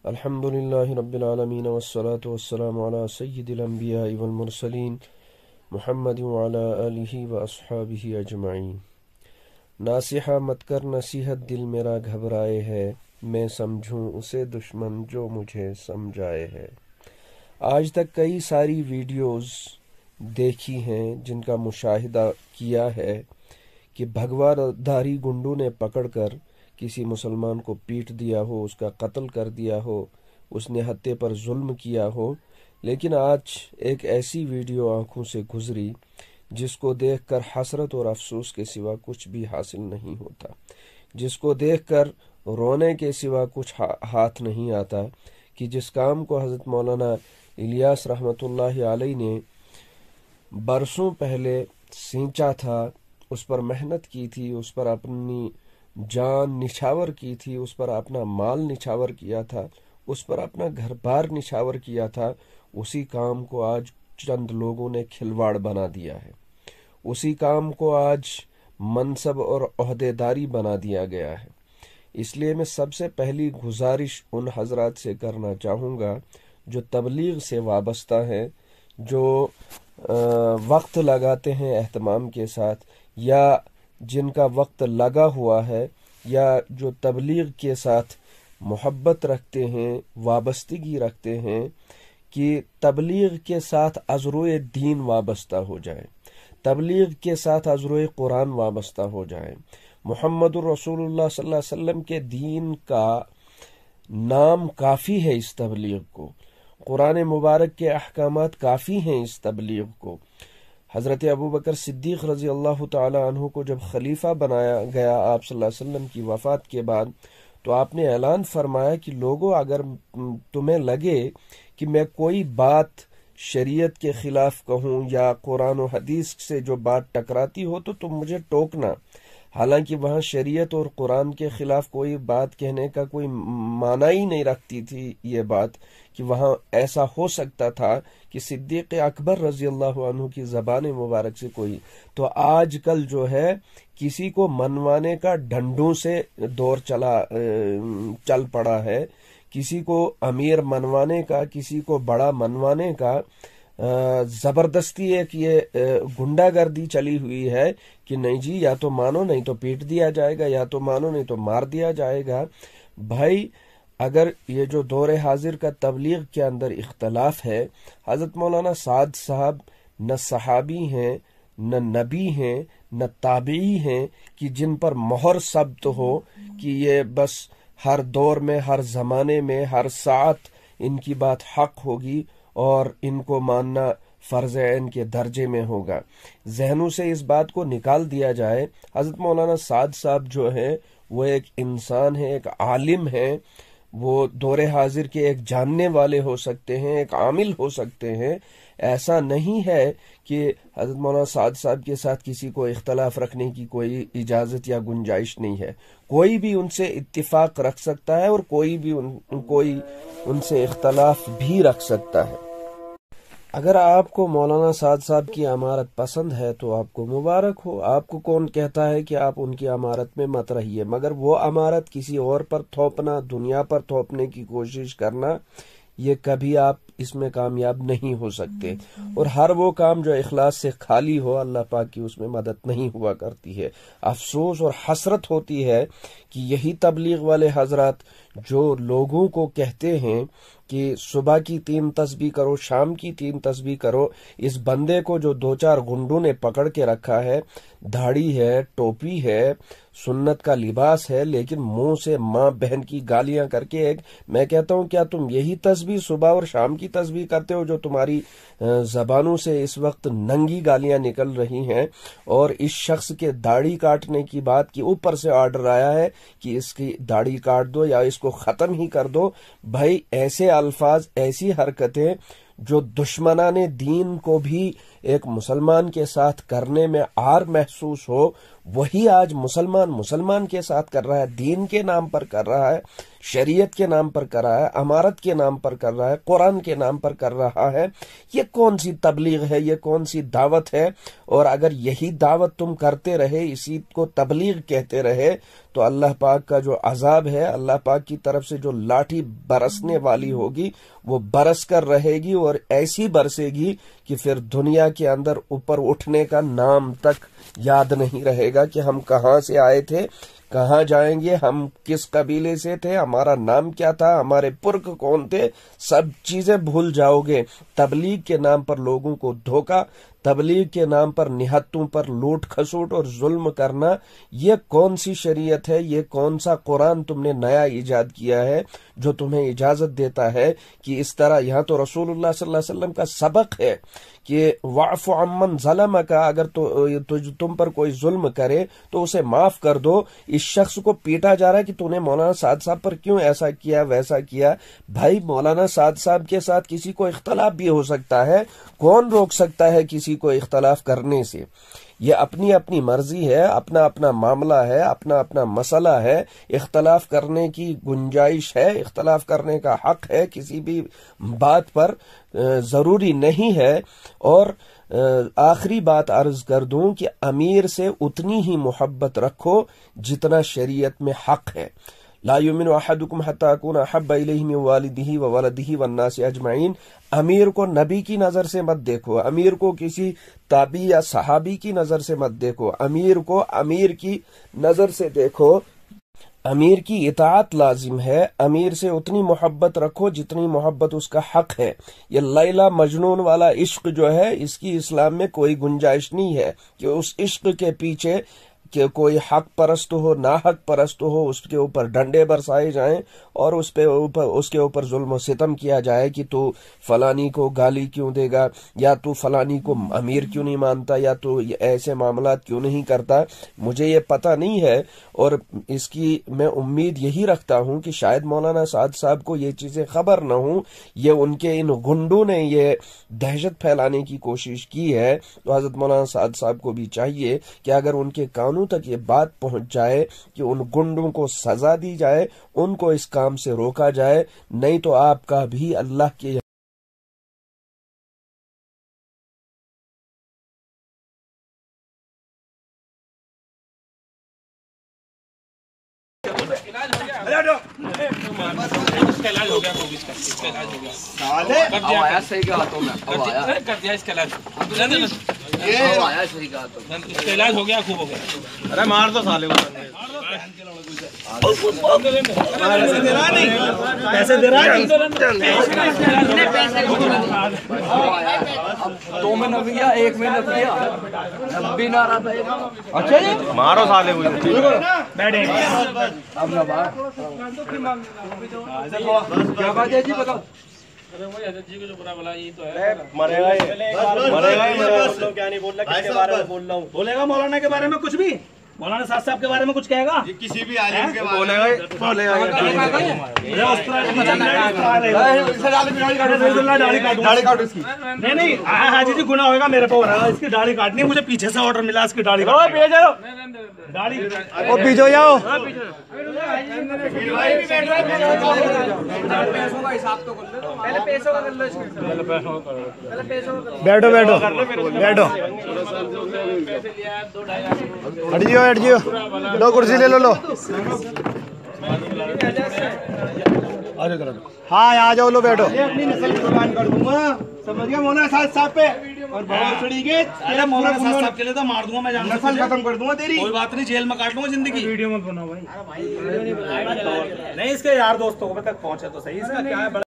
الحمد للہ رب العالمین والصلاة والسلام علی سید الانبیاء والمرسلین محمد وعلی آلہ واصحابہ اجمعین۔ ناصحہ مت کر نصیحت، دل میرا گھبرائے ہے، میں سمجھوں اسے دشمن جو مجھے سمجھائے ہے۔ آج تک کئی ساری ویڈیوز دیکھی ہیں جن کا مشاہدہ کیا ہے کہ بھگوا دھاری گنڈوں نے پکڑ کر کسی مسلمان کو پیٹ دیا ہو، اس کا قتل کر دیا ہو، اس نے ہتھے پر ظلم کیا ہو۔ لیکن آج ایک ایسی ویڈیو آنکھوں سے گزری جس کو دیکھ کر حسرت اور افسوس کے سوا کچھ بھی حاصل نہیں ہوتا، جس کو دیکھ کر رونے کے سوا کچھ ہاتھ نہیں آتا کہ جس کام کو حضرت مولانا الیاس رحمۃ اللہ علیہ نے برسوں پہلے سینچا تھا، اس پر محنت کی تھی، اس پر اپنی جان نچھاور کی تھی، اس پر اپنا مال نچھاور کیا تھا، اس پر اپنا گھر بار نچھاور کیا تھا، اسی کام کو آج چند لوگوں نے کھلواڑ بنا دیا ہے، اسی کام کو آج منصب اور عہدیداری بنا دیا گیا ہے۔ اس لیے میں سب سے پہلی گزارش ان حضرات سے کرنا چاہوں گا جو تبلیغ سے وابستہ ہیں، جو وقت لگاتے ہیں اہتمام کے ساتھ، یا جن کا وقت لگا ہوا ہے، یا جو تبلیغ کے ساتھ محبت رکھتے ہیں، وابستگی رکھتے ہیں، کہ تبلیغ کے ساتھ ازروئے دین وابستہ ہو جائیں، تبلیغ کے ساتھ ازروئے قرآن وابستہ ہو جائیں۔ محمد الرسول اللہ صلی اللہ علیہ وسلم کے دین کا نام کافی ہے اس تبلیغ کو، قرآن مبارک کے احکامات کافی ہیں اس تبلیغ کو۔ حضرت ابوبکر صدیق رضی اللہ تعالی عنہ کو جب خلیفہ بنایا گیا آپ صلی اللہ علیہ وسلم کی وفات کے بعد، تو آپ نے اعلان فرمایا کہ لوگوں، اگر تمہیں لگے کہ میں کوئی بات شریعت کے خلاف کہوں یا قرآن و حدیث سے جو بات ٹکراتی ہو تو تم مجھے ٹوکنا۔ حالانکہ وہاں شریعت اور قرآن کے خلاف کوئی بات کہنے کا کوئی معنی ہی نہیں رکھتی تھی یہ بات، کہ وہاں ایسا ہو سکتا تھا کہ صدیق اکبر رضی اللہ عنہ کی زبان مبارک سے کوئی، تو آج کل جو ہے کسی کو منوانے کا ڈنڈوں سے دور چل پڑا ہے، کسی کو امیر منوانے کا، کسی کو بڑا منوانے کا زبردستی ایک یہ گنڈا گردی چلی ہوئی ہے کہ نہیں جی، یا تو مانو نہیں تو پیٹ دیا جائے گا، یا تو مانو نہیں تو مار دیا جائے گا۔ بھائی، اگر یہ جو دور حاضر کا تبلیغ کے اندر اختلاف ہے، حضرت مولانا سعد صاحب نہ صحابی ہیں، نہ نبی ہیں، نہ تابعی ہیں کہ جن پر مہر ثبت ہو کہ یہ بس ہر دور میں، ہر زمانے میں، ہر ساعت ان کی بات حق ہوگی اور ان کو ماننا فرض عین کے درجے میں ہوگا۔ ذہنوں سے اس بات کو نکال دیا جائے۔ حضرت مولانا سعد صاحب جو ہیں وہ ایک انسان ہیں، ایک عالم ہیں، وہ دور حاضر کے ایک جاننے والے ہو سکتے ہیں، ایک عامل ہو سکتے ہیں۔ ایسا نہیں ہے کہ حضرت مولانا سعد صاحب کے ساتھ کسی کو اختلاف رکھنے کی کوئی اجازت یا گنجائش نہیں ہے، کوئی بھی ان سے اتفاق رکھ سکتا ہے اور کوئی ان سے اختلاف بھی رکھ سکتا ہے۔ اگر آپ کو مولانا سعد صاحب کی امارت پسند ہے تو آپ کو مبارک ہو، آپ کو کون کہتا ہے کہ آپ ان کی امارت میں مت رہیے، مگر وہ امارت کسی اور پر تھوپنا، دنیا پر تھوپنے کی کوشش کرنا، یہ کبھی آپ اس میں کامیاب نہیں ہو سکتے، اور ہر وہ کام جو اخلاص سے خالی ہو، اللہ پاک کی اس میں مدد نہیں ہوا کرتی ہے۔ افسوس اور حسرت ہوتی ہے کہ یہی تبلیغ والے حضرات جو لوگوں کو کہتے ہیں کہ صبح کی 3 تسبیح کرو، شام کی 3 تسبیح کرو، اس بندے کو جو 2-4 گنڈوں نے پکڑ کے رکھا ہے، دھاڑی ہے، ٹوپی ہے، سنت کا لباس ہے، لیکن منہ سے ماں بہن کی گالیاں کر کے میں کہتا ہوں، کیا تم یہی تسبیح صبح اور شام کی تسبیح کرتے ہو جو تمہاری زبانوں سے اس وقت ننگی گالیاں نکل رہی ہیں؟ اور اس شخص کے داڑھی کاٹنے کی بات کی اوپر سے آرڈر آیا ہے کہ اس کی داڑھی کاٹ دو یا اس کو ختم ہی کر دو۔ بھائی، ایسے الفاظ، ایسی حرکتیں جو دشمنان دین کو بھی ایک مسلمان کے ساتھ کرنے میں عار محسوس ہو، وہی آج مسلمان کے ساتھ کر رہا ہے، دین کے نام پر کر رہا ہے، شریعت کے نام پر کر رہا ہے، امارت کے نام پر کر رہا ہے، قرآن کے نام پر کر رہا ہے۔ یہ کون سی تبلیغ ہے، یہ کون سی دعوت ہے؟ اور اگر یہی دعوت تم کرتے رہے، اسی کو تبلیغ کہتے رہے، تو اللہ پاک کا جو عذاب ہے، اللہ پاک کی طرف سے جو لاٹھی برسنے والی ہوگی وہ برس کر رہے گی، اور ایسی برسے گی کہ پھر دنیا کے اندر اوپر اٹھنے کا نام تک یاد نہیں رہے گا کہ ہم کہاں سے آئے تھے، کہاں جائیں گے، ہم کس قبیلے سے تھے، ہمارا نام کیا تھا، ہمارے پرک کون تھے، سب چیزیں بھول جاؤ گے۔ تبلیغ کے نام پر لوگوں کو دھوکہ، تبلیغ کے نام پر نہتوں پر لوٹ کھسوٹ اور ظلم کرنا، یہ کون سی شریعت ہے؟ یہ کون سا قرآن تم نے نیا ایجاد کیا ہے جو تمہیں اجازت دیتا ہے کہ اس طرح؟ یہاں تو رسول اللہ صلی اللہ علیہ وسلم کا سبق ہے کہ وَاعْفُ عَمَّنْ ظَلَمَكَ، اگر تم پر کوئی ظلم کرے تو اسے معاف کر دو۔ اس شخص کو پیٹا جا رہا ہے کہ تو نے مولانا سعد صاحب پر کیوں ایسا کیا ویسا کیا۔ بھائی مولانا سعد صاحب کے ساتھ کسی کو اختلاف بھی ہو سکتا ہے، کون روک سکتا ہے کسی کو اختلاف کرنے سے؟ یہ اپنی اپنی مرضی ہے، اپنا اپنا معاملہ ہے، اپنا اپنا مسئلہ ہے، اختلاف کرنے کی گنجائش ہے، اختلاف کرنے کا حق ہے، کسی بھی بات پر ضروری نہیں ہے۔ اور آخری بات عرض کر دوں کہ امیر سے اتنی ہی محبت رکھو جتنا شریعت میں حق ہے۔ لا یؤمن احدکم حتی اکون احب الیہ من والدہ وولدہ والناس اجمعین۔ امیر کو نبی کی نظر سے مت دیکھو، امیر کو کسی تابعی یا صحابی کی نظر سے مت دیکھو، امیر کو امیر کی نظر سے دیکھو۔ امیر کی اطاعت لازم ہے، امیر سے اتنی محبت رکھو جتنی محبت اس کا حق ہے۔ یہ لیلا مجنون والا عشق جو ہے، اس کی اسلام میں کوئی گنجائش نہیں ہے کہ اس عشق کے پیچھے کہ کوئی حق پرست ہو، ناحق پرست ہو، اس کے اوپر ڈنڈے برسائے جائیں اور اس کے اوپر ظلم و ستم کیا جائے کہ تو فلانی کو گالی کیوں دے گا، یا تو فلانی کو امیر کیوں نہیں مانتا، یا تو ایسے معاملات کیوں نہیں کرتا۔ مجھے یہ پتہ نہیں ہے، اور اس کی میں امید یہی رکھتا ہوں کہ شاید مولانا سعد صاحب کو یہ چیزیں خبر نہ ہوں، یہ ان کے ان گنڈوں نے یہ دہشت پھیلانے کی کوشش کی ہے۔ تو حضرت مولانا سعد صاحب کو بھی چاہیے کہ اگر ان کے کانوں تک یہ بات پہنچ جائے کہ ان گنڈوں کو سزا دی جائے، ان کو اس کام سے روکا جائے، نہیں تو آپ کا بھی اللہ کے علاج ہو گیا، خوب ہو گیا۔ ارے مار دو سالے کو، پیسے دے رہا ہے، دو میں نفیا ایک میں نفیا بھی نہ رہا تھا۔ اچھا جی مارو سالے کو۔ کیا بات ہے جی، بتاؤ۔ مرے گا کیا نہیں بول رہا، کس کے بارے میں بول رہا ہوں؟ بولے گا مولانا کے بارے میں کچھ بھی، مولانا سعد صاحب کے بارے میں کچھ کہے گا، کسی بھی عالم کے بارے میں بولے گا۔ نہیں نہیں حاجی جی گناہ ہوگا میرے پہ، ہو رہا ہے اس کی داڑھی کاٹنی، مجھے پیچھے سے آرڈر ملا اس کی داڑھی داڑھی پیچھے جاؤ۔ بیٹھو بیٹھو بیٹھو، ہٹ جیو ہٹ جیو، لو کرسی لے لو، لو ہاں آ جاؤ، لو بیٹھو۔ اپنی نسل قربان کر دوں گا، سمجھ گیا مولانا سعد صاحب پہ، اور بہت چڑی گئے تیرا مولانا سعد صاحب کے لیے تو مار دوں گا میں، نسل ختم کر دوں گا تیری، کوئی بات نہیں، جیل میں کاٹ لوں گا زندگی۔ ویڈیو مت بناؤ بھائی، نہیں اس کے یار دوستوں کو تک پہنچے تو صحیح، اس کا کیا ہے